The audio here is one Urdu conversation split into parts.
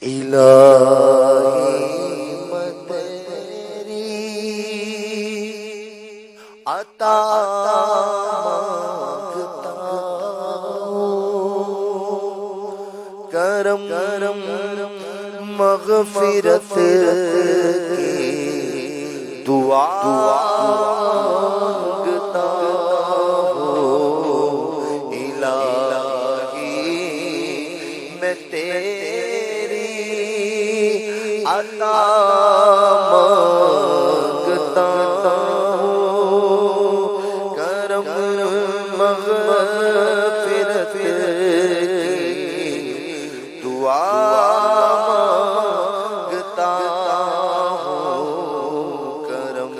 الہی میں تیری عطا مانگتا ہوں، کرم مغفرت کی دعا مانگتا ہوں، الہی میں تیری عطا مانگتا ہوں، کرم مغفرت کی دعا مانگتا ہوں، کرم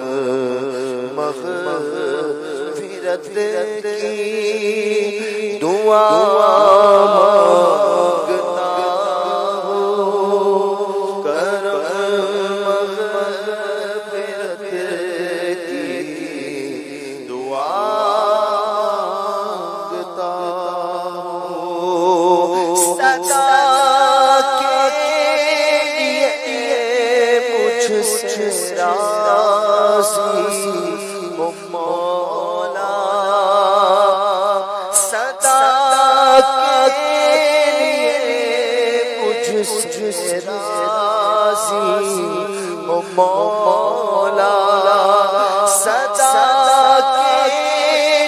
مغفرت کی دعا مانگتا ہوں، کرم مغفرت کی دعا مانگتا ہوں، صدا کے لیے مجھ سے راضی ہو مولا، صدا کے لیے مجھ سے راضی ہو مولا، صدا کے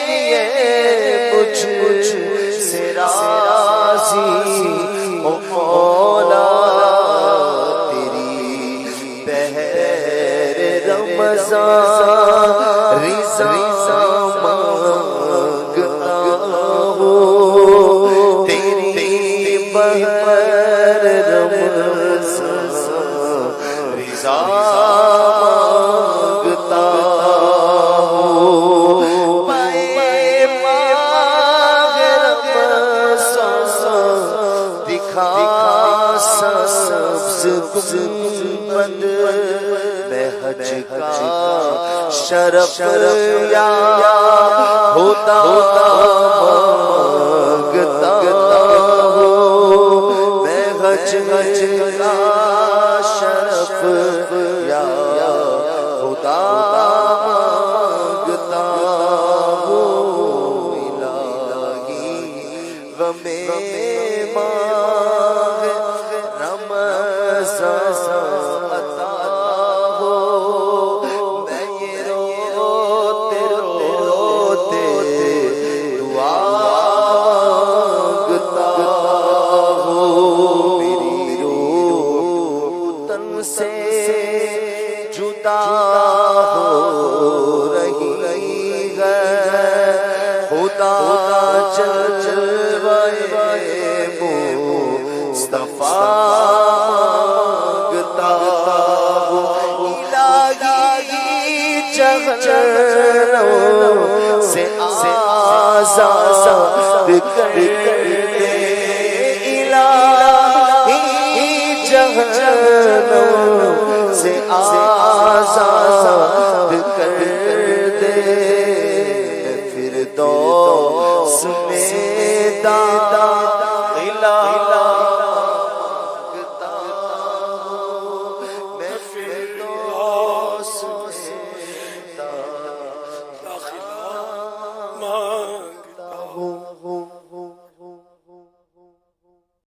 لیے مجھ سے راضی ہو مولا، تیری بہر رمضان رضا مانگتا ہوں، تیری بہر رمضان رضا مانگتا ہوں، پائے ماہ رمضان دکھا سبز گنبد میں حج کا شرف یا ہوتا مانگتا ہوں، میں حج کا شرف یا ہوتا مانگتا ہوں، الہی غمِ ماہ رمضان عطا ہو، میں یہ روتے روتے دعا مانگتا ہوں، میری روح تن سے جدا ہو رہی ہے، خدا جلوہ مصطفیٰ مانگتا ہوں، الہی جہنم سے آزاد کر دے، الہی جہنم